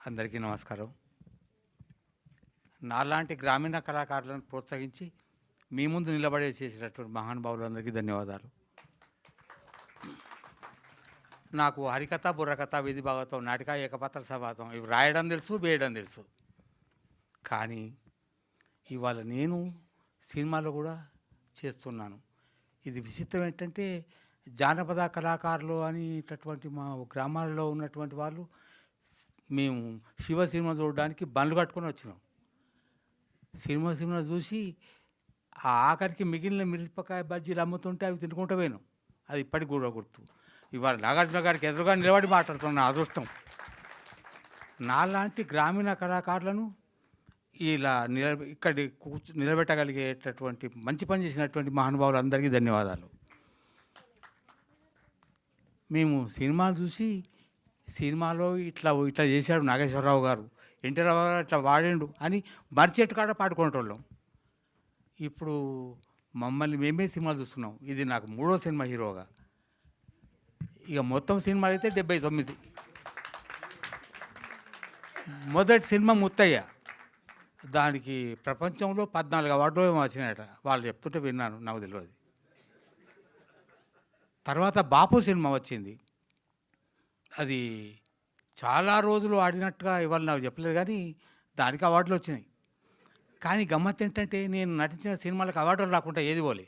అందరికీ నమస్కారం. నాలాంటి గ్రామీణ కళాకారులను ప్రోత్సహించి మీ ముందు నిలబడే చేసినటువంటి మహానుభావులందరికీ ధన్యవాదాలు. నాకు హరికథ, బుర్రకథ, వీధి భాగవతం, నాటిక, ఏకపాత్ర సంవాదం ఇవి రాయడం తెలుసు, వేయడం తెలుసు. కానీ ఇవాళ నేను సినిమాలో కూడా చేస్తున్నాను. ఇది విచిత్రం ఏంటంటే జానపద కళాకారులు అనేటటువంటి మా గ్రామాల్లో ఉన్నటువంటి వాళ్ళు మేము శివ సినిమా చూడడానికి బండ్లు కట్టుకొని వచ్చినాం. సినిమా చూసి ఆ ఆఖరికి మిగిలిన మిరపకాయ బజ్జీలు అమ్ముతుంటే అవి తినుకుంటూ పోయినాం. అది ఇప్పటికి కూడా గుర్తు. ఇవాళ నాగార్జున గారికి ఎదురుగా నిలబడి మాట్లాడుతున్న అదృష్టం. నాలాంటి గ్రామీణ కళాకారులను ఇలా ఇక్కడి నిలబెట్టగలిగేటటువంటి మంచి పని చేసినటువంటి మహానుభావులందరికీ ధన్యవాదాలు. మేము సినిమాలు చూసి సినిమాలో ఇట్లా చేశాడు నాగేశ్వరరావు గారు, ఎన్టీ రావు గారు ఇట్లా వాడిండు అని మర్చెట్టు కాడ పాడుకునేటోళ్ళం. ఇప్పుడు మమ్మల్ని మేమే సినిమాలు చూస్తున్నాం. ఇది నాకు 3వ సినిమా హీరోగా. ఇక మొత్తం సినిమాలు అయితే 79. మొదటి సినిమా ముత్తయ్య. దానికి ప్రపంచంలో 14 అవార్డులు ఏమో వచ్చినాయట. వాళ్ళు చెప్తుంటే విన్నాను, నాకు తెలియదు. తర్వాత బాపు సినిమా వచ్చింది. అది చాలా రోజులు ఆడినట్టుగా ఇవాళ నాకు చెప్పలేదు, కానీ దానికి అవార్డులు వచ్చినాయి. కానీ గమ్మత్ ఏంటంటే నేను నటించిన సినిమాలకు అవార్డులు రాకుండా ఏది పోలే.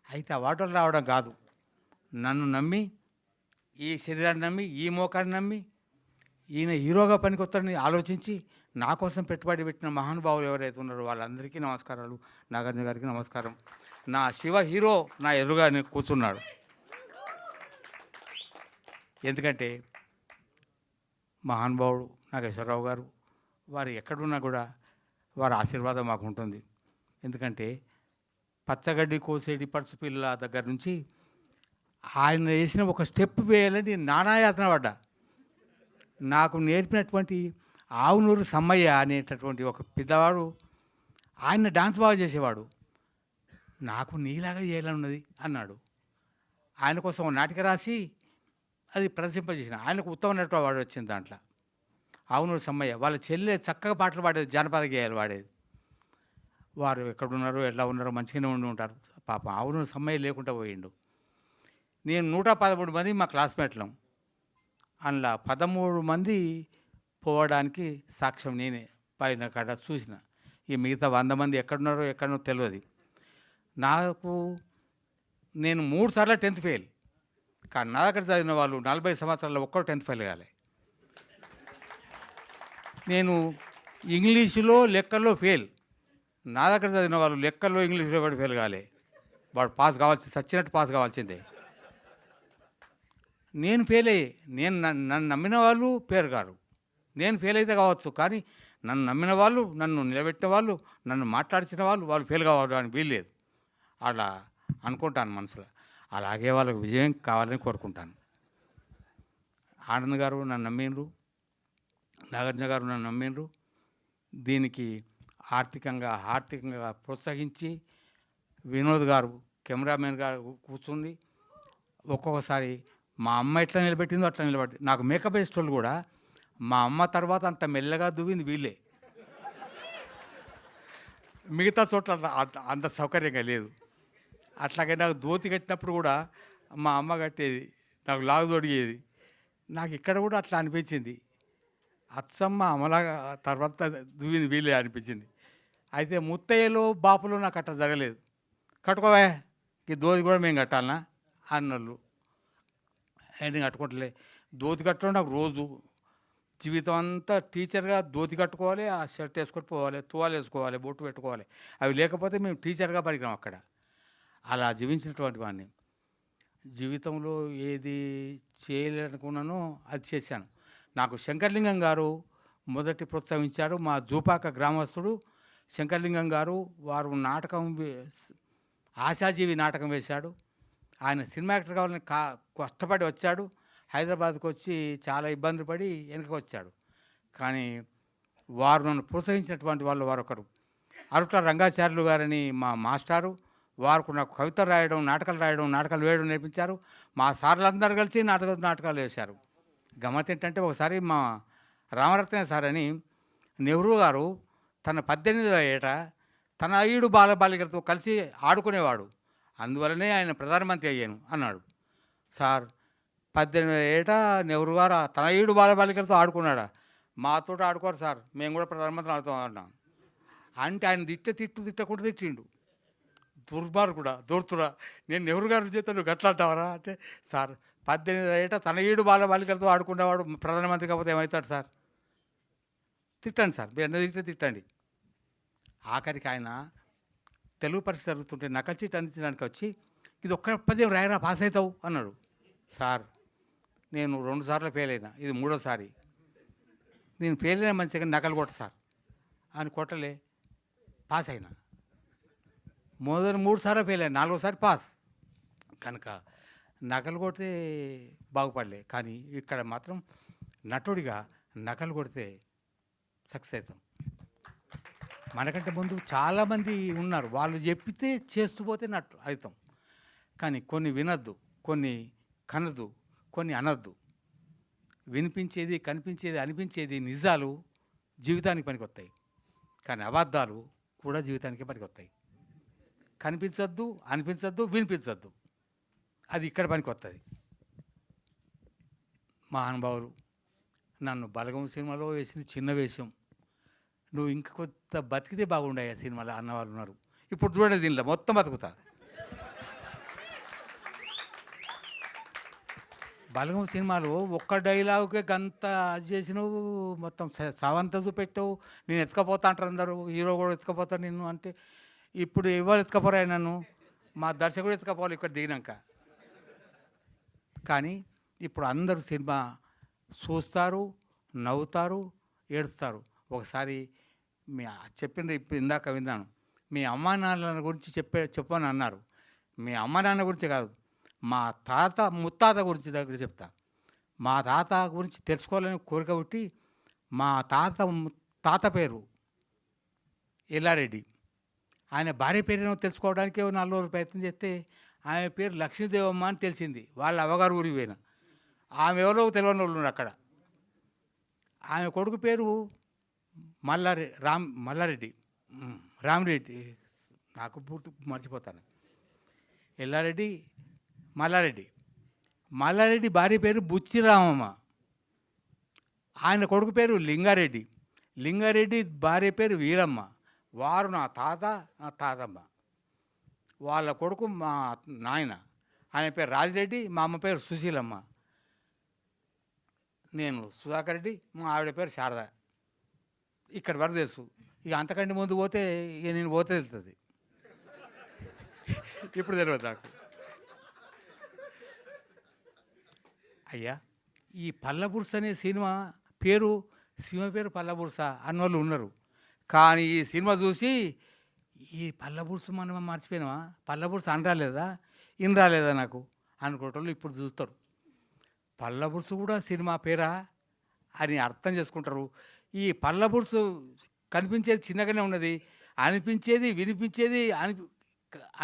అయితే అవార్డులు రావడం కాదు, నన్ను నమ్మి, ఈ శరీరాన్ని నమ్మి, ఈ మోకాన్ని నమ్మి ఈయన హీరోగా పనికొస్తారని ఆలోచించి నా కోసం పెట్టుబడి పెట్టిన మహానుభావులు ఎవరైతే ఉన్నారో వాళ్ళందరికీ నమస్కారాలు. నాగార్జున గారికి నమస్కారం. నా శివ హీరో నా ఎదురుగా కూర్చున్నాడు. ఎందుకంటే మహానుభావుడు నాగేశ్వరరావు గారు, వారు ఎక్కడున్నా కూడా వారి ఆశీర్వాదం మాకు ఉంటుంది. ఎందుకంటే పచ్చగడ్డి కోసేటి పడుచు పిల్ల దగ్గర నుంచి ఆయన వేసిన ఒక స్టెప్ వేయాలని నానాయాతన పడ్డా. నాకు నేర్పినటువంటి ఆవునూరు సమ్మయ్య అనేటటువంటి ఒక పెద్దవాడు, ఆయన డాన్స్ బాగా చేసేవాడు. నాకు నీలాగా చేయాలన్నది అన్నాడు. ఆయన కోసం ఒక నాటిక రాసి అది ప్రదర్శింపజేసిన. ఆయనకు ఉత్తమ నటుడు అవార్డు వచ్చింది. దాంట్లో ఆవునూరు సమ్మయ్య వాళ్ళ చెల్లె చక్కగా పాటలు పాడేది, జానపద గేయాలు పాడేది. వారు ఎక్కడున్నారో ఎలా ఉన్నారో మంచిగానే ఉండి ఉంటారు. పాపం ఆవునూరు సమ్మయ్య లేకుండా పోయిండు. నేను 113 మంది మా క్లాస్మేట్లం. అందులో 13 మంది పోవడానికి సాక్ష్యం నేనే. పైన కాడ చూసిన. ఈ మిగతా 100 మంది ఎక్కడనో తెలియదు నాకు. నేను 3 సార్లు 10th ఫెయిల్. కానీ నా దగ్గర చదివిన వాళ్ళు 40 సంవత్సరాల్లో ఒక్కరు 10th ఫెయిల్ కాలే. నేను ఇంగ్లీషులో లెక్కల్లో ఫెయిల్. నా దగ్గర చదివిన వాళ్ళు లెక్కల్లో ఇంగ్లీషులో కూడా ఫెయిల్ కాలే. వాడు పాస్ కావాల్సి సచ్చినట్టు పాస్ కావాల్సిందే. నేను ఫెయిల్ అయ్యి, నన్ను నమ్మిన వాళ్ళు పేరు గారు. నేను ఫెయిల్ అయితే కావచ్చు, కానీ నన్ను నమ్మిన వాళ్ళు, నన్ను నిలబెట్టిన వాళ్ళు, నన్ను మాట్లాడించిన వాళ్ళు ఫెయిల్ కావాలి అని వీల్లేదు. అలా అనుకుంటాను మనసులో. అలాగే వాళ్ళకు విజయం కావాలని కోరుకుంటాను. ఆనంద్ గారు నన్ను నమ్మిండ్రు, నాగార్జున గారు నన్ను నమ్మిండ్రు. దీనికి ఆర్థికంగా ప్రోత్సహించి వినోద్ గారు, కెమెరామెన్ గారు కూర్చుంది. ఒక్కొక్కసారి మా అమ్మ ఎట్లా నిలబెట్టిందో అట్లా నిలబెట్టి, నాకు మేకప్ వేసేటోళ్ళు కూడా మా అమ్మ తర్వాత అంత మెల్లగా దువ్వింది వీళ్ళే. మిగతా చోట్ల అంత సౌకర్యంగా లేదు. అట్లాగే నాకు ధోతి కట్టినప్పుడు కూడా మా అమ్మ కట్టేది, నాకు లాగు తొడిగేది. నాకు ఇక్కడ కూడా అట్లా అనిపించింది. అచ్చమ్మ అమలాగా తర్వాత దువ్వింది వీళ్ళే అనిపించింది. అయితే ముత్తయ్యలో బాపులో నాకు అట్లా జరగలేదు. కట్టుకోవా, ఈ ధోతి కూడా మేము కట్టాలనా అన్నోళ్ళు. నేను కట్టుకుంటలే. ధోతి కట్టడం నాకు రోజు జీవితం అంతా టీచర్గా ధోతి కట్టుకోవాలి, ఆ షర్ట్ వేసుకొని పోవాలి, తువాలు వేసుకోవాలి, బొట్టు పెట్టుకోవాలి. అవి లేకపోతే మేము టీచర్గా పరిగినాం అక్కడ. అలా జీవించినటువంటి వాడిని. జీవితంలో ఏది చేయాలనుకున్నానో అది చేశాను. నాకు శంకర్లింగం గారు మొదటి ప్రోత్సహించాడు. మా జూపాక గ్రామస్తుడు శంకర్లింగం గారు. వారు ఆశాజీవి నాటకం వేశాడు. ఆయన సినిమా యాక్టర్ కావాలని కష్టపడి వచ్చాడు. హైదరాబాద్కి వచ్చి చాలా ఇబ్బంది పడి వెనక్కి వచ్చాడు. కానీ వారు నన్ను ప్రోత్సహించినటువంటి వాళ్ళు వారొకరు అరుట్ల రంగాచార్యులు గారని మా మాస్టారు. వారు నాకు కవిత రాయడం, నాటకాలు వేయడం నేర్పించారు. మా సార్లందరూ కలిసి నాటకాలు వేశారు. గమ్మత్ ఏంటంటే ఒకసారి మా రామరత్న సార్ అని నెహ్రూ గారు తన 18వ ఏట తన 5 బాలబాలికలతో కలిసి ఆడుకునేవాడు, అందువలనే ఆయన ప్రధానమంత్రి అయ్యాను అన్నాడు. సార్ 18వ ఏట నెహ్రూ గారు తన 7 బాలబాలికలతో ఆడుకున్నాడా? మాతో ఆడుకోరు సార్, మేము కూడా ప్రధానమంత్రి ఆడుతాం అన్నాం. అంటే ఆయన తిట్టకుండా తిట్టిండు. దుర్మార్గుడా, దూర్తుడా, నేను నెహ్రూ గారి చేత నువ్వు గట్లా అంటావరా అంటే, సార్ 18వ ఏట తన 7 బాలబాలికలతో ఆడుకునేవాడు ప్రధానమంత్రి కాకపోతే ఏమవుతాడు సార్? తిట్టండి సార్, మీరు అన్న తిట్టండి. ఆఖరికి ఆయన తెలుగు పరీక్ష జరుగుతుంటే నకల్ చీట్ అందించడానికి వచ్చి, ఇది ఒక్క పద్యం రాయరా పాస్ అవుతావు అన్నాడు. సార్ నేను 2 సార్లు ఫెయిల్ అయినా, ఇది 3వసారి. నేను ఫెయిల్ అయినా మంచిగా నకలు కొట్ట సార్ అని కొట్టలే, పాస్ అయినా. మొదటి 3 సార్లు ఫెయిల్ అయినా, 4వసారి పాస్. కనుక నకలు కొడితే బాగుపడలే, కానీ ఇక్కడ మాత్రం నటుడిగా నకలు కొడితే సక్సెస్ అవుతాం. మనకంటే ముందు చాలామంది ఉన్నారు, వాళ్ళు చెప్పితే చేస్తూ పోతే నట్టు అవుతాం. కానీ కొన్ని వినొద్దు, కొన్ని కనద్దు, కొన్ని అనొద్దు. వినిపించేది, కనిపించేది, అనిపించేది నిజాలు జీవితానికి పనికొస్తాయి, కానీ అబద్ధాలు కూడా జీవితానికి పనికొస్తాయి. కనిపించొద్దు, అనిపించొద్దు, వినిపించొద్దు, అది ఇక్కడ పనికొస్తుంది. మహానుభావులు నన్ను బలగం సినిమాలో వేసింది చిన్న వేషం, నువ్వు ఇంక కొత్త బతికితే బాగుండే ఆ సినిమాలో అన్నవాళ్ళు ఉన్నారు. ఇప్పుడు చూడండి, దీనిలో మొత్తం బతుకుతా. బలగం సినిమాలో ఒక్క డైలాగుకే గంత అది చేసినావు, మొత్తం సవంత చూపెట్టావు. నేను ఎత్తుకపోతా అంటారు అందరూ, హీరో కూడా ఎత్తుకపోతాను నిన్ను అంటే. ఇప్పుడు ఎవరు ఎత్తుకపోరా నన్ను? మా దర్శకుడు ఎత్తుకపోవాలి ఇక్కడ దిగినాక. కానీ ఇప్పుడు అందరూ సినిమా చూస్తారు, నవ్వుతారు, ఏడుస్తారు. ఒకసారి మీ చెప్పిండ్రు, ఇప్పుడు ఇందాక విన్నాను, మీ అమ్మా నాన్నల గురించి చెప్పని అన్నారు. మీ అమ్మ నాన్న గురించి కాదు, మా తాత ముత్తాత గురించి దగ్గర చెప్తా. మా తాత గురించి తెలుసుకోవాలని కోరిక పుట్టి, మా తాత పేరు ఎల్లారెడ్డి. ఆయన భార్య పేరును తెలుసుకోవడానికి 4 రోజులు ప్రయత్నం చేస్తే ఆమె పేరు లక్ష్మీదేవమ్మ అని తెలిసింది. వాళ్ళ అవ్వగారు ఊరికి పోయిన, ఆమె ఎవరో తెలియని వాళ్ళు ఉన్నారు అక్కడ. ఆమె కొడుకు పేరు మల్లారెడ్డి, రామిరెడ్డి, నాకు పూర్తి మర్చిపోతాను. ఎల్లారెడ్డి, మల్లారెడ్డి భార్య పేరు బుచ్చిరామమ్మ. ఆయన కొడుకు పేరు లింగారెడ్డి భార్య పేరు వీరమ్మ. వారు నా తాతమ్మ. వాళ్ళ కొడుకు మా నాయన, ఆయన పేరు రాజిరెడ్డి, మా అమ్మ పేరు సుశీలమ్మ. నేను సుధాకర్ రెడ్డి, మా ఆవిడ పేరు శారద. ఇక్కడి వరకు తెలుసు. ఇక అంతకంటే ముందు పోతే ఇక నేను పోతే తెలుస్తుంది. ఇప్పుడు తెలియదు నాకు. అయ్యా, ఈ పల్లబుర్స అనే సినిమా పేరు పల్లబుర్స అన్నోళ్ళు ఉన్నారు. కానీ ఈ సినిమా చూసి ఈ పల్లబుర్సు మనం మర్చిపోయినావా, పల్లబుర్స ఇనరాలేదా నాకు అనుకోవటంలో ఇప్పుడు చూస్తారు. పల్లబుర్సు కూడా సినిమా పేరా అని అర్థం చేసుకుంటారు. ఈ పల్లబుర్సు కనిపించేది చిన్నగానే ఉన్నది, అనిపించేది, వినిపించేది,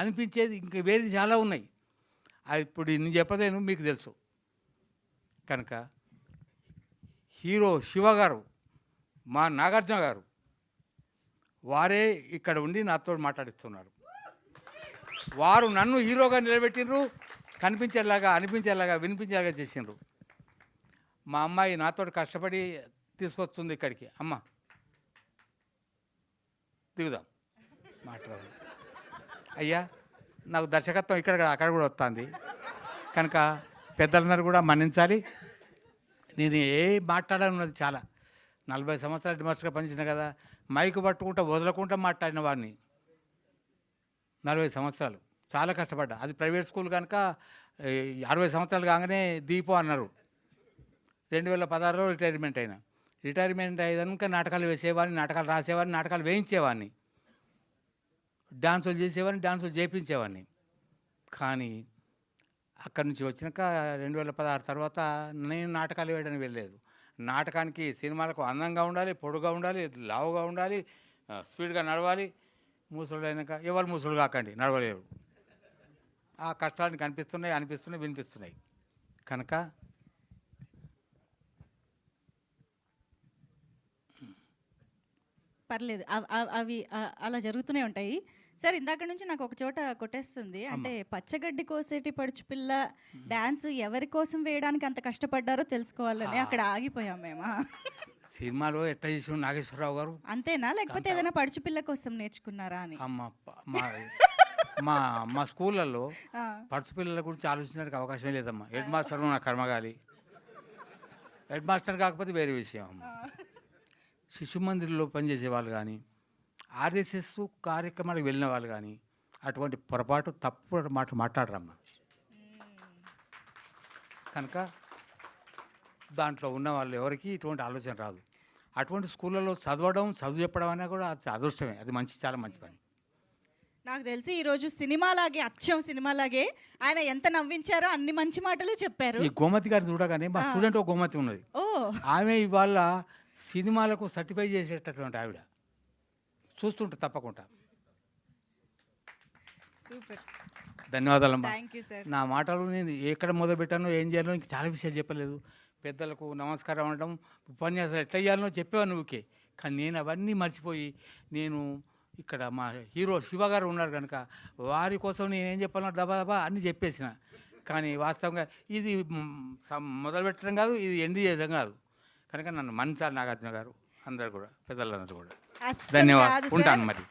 అనిపించేది ఇంకా వేరే చాలా ఉన్నాయి. అది ఇప్పుడు నేను చెప్పలేను, మీకు తెలుసు. కనుక హీరో శివ గారు, మా నాగార్జున గారు, వారే ఇక్కడ ఉండి నాతో మాట్లాడిస్తున్నారు. వారు నన్ను హీరోగా నిలబెట్టిండ్రు, కనిపించేలాగా, అనిపించేలాగా, వినిపించేలాగా చేసిండ్రు. మా అమ్మాయి నాతో కష్టపడి తీసుకొస్తుంది ఇక్కడికి. అమ్మ దిగుదాం, మాట్లాడదాం. అయ్యా, నాకు దర్శకత్వం అక్కడ కూడా వస్తుంది. కనుక పెద్దలందరూ కూడా మన్నించాలి. నేను మాట్లాడాలన్నది చాలా 40 సంవత్సరాలు డిమాస్టర్గా పనిచేసిన కదా, మైకు పట్టుకుంటా వదలకుండా మాట్లాడిన వాడిని 40 సంవత్సరాలు చాలా కష్టపడ్డా. అది ప్రైవేట్ స్కూల్ కనుక 60 సంవత్సరాలు కాగానే దీపం అన్నారు. 2016లో రిటైర్మెంట్ అయినా. రిటైర్మెంట్ అయ్యాక నాటకాలు వేసేవాడిని, నాటకాలు రాసేవాడిని, నాటకాలు వేయించేవాడిని, డాన్సులు చేసేవాడిని, డాన్సులు చేయించేవాడిని. కానీ అక్కడి నుంచి వచ్చినాక 2016 తర్వాత నేను నాటకాలు వేయడానికి వెళ్ళలేదు. నాటకానికి, సినిమాలకు అందంగా ఉండాలి, పొడుగా ఉండాలి, లావుగా ఉండాలి, స్పీడ్గా నడవాలి. ముసలు అయినాక ఎవరు ముసలు కాకండి, నడవలేరు. ఆ కష్టాన్ని అనిపిస్తున్నాయి, వినిపిస్తున్నాయి. కనుక పర్లేదు. అవి అలా జరుగుతూనే ఉంటాయి. సార్ ఇందాక నుంచి నాకు ఒక చోట కొట్టేస్తుంది. అంటే పచ్చగడ్డి కోసేటి పడుచు పిల్ల డాన్స్ ఎవరి కోసం వేయడానికి అంత కష్టపడ్డారో తెలుసుకోవాలని అక్కడ ఆగిపోయాం మేము. సినిమాలో ఎట్లా చేసిన నాగేశ్వరరావు గారు అంతేనా లేకపోతే ఏదైనా పడుచు పిల్ల కోసం నేర్చుకున్నారా అని? అమ్మ మా మా మా స్కూళ్ళల్లో ఆ, పడుచు పిల్లల గురించి ఆలోచించడానికి అవకాశమే లేదమ్మా. హెడ్ మాస్టర్ నా కర్మగాలి, హెడ్ మాస్టర్ కాకపోతే వేరే విషయం అమ్మ. శిశు మందిర్లో పనిచేసే వాళ్ళు కానీ, ఆర్ఎస్ఎస్ కార్యక్రమాలకు వెళ్ళిన వాళ్ళు కానీ అటువంటి పొరపాటు తప్పు మాట మాట్లాడరమ్మా. కనుక దాంట్లో ఉన్న వాళ్ళు ఎవరికి ఇటువంటి ఆలోచన రాదు. అటువంటి స్కూళ్ళలో చదువు చెప్పడం అనేది కూడా అది అదృష్టమే. అది మంచి, చాలా మంచి పని. నాకు తెలిసి ఈరోజు సినిమాలాగే అచ్చం సినిమాలాగే ఆయన ఎంత నవ్వించారో అన్ని మంచి మాటలు చెప్పారు. ఈ గోమతి గారిని చూడగానే మా స్టూడెంట్ ఒక గోమతి ఉన్నది. ఓ ఆమె ఇవాళ సినిమాలకు సర్టిఫై చేసేటటువంటి ఆవిడ. చూస్తుంటే తప్పకుండా. సూపర్, ధన్యవాదాలమ్మా. Thank you sir. నా మాటలు నేను ఎక్కడ మొదలుపెట్టానో ఏం చేయాలో ఇంక చాలా విషయాలు చెప్పలేదు. పెద్దలకు నమస్కారం అనడం, ఉపన్యాసాలు ఎట్లా చేయాలనో చెప్పేవాను నువ్వుకే. కానీ నేను అవన్నీ మర్చిపోయి నేను ఇక్కడ మా హీరో శివ గారు ఉన్నారు కనుక వారి కోసం నేనేం చెప్పాలో దబా అన్నీ చెప్పేసిన. కానీ వాస్తవంగా ఇది మొదలు పెట్టడం కాదు, ఇది ఎండ్ చేయడం కాదు. కనుక నన్ను మన్సార్ నాగార్జున గారు అందరు కూడా పెద్దలందరూ కూడా అస్సలు కాదు ధన్యవాదాలు. సార్. ఉంటాను మరి.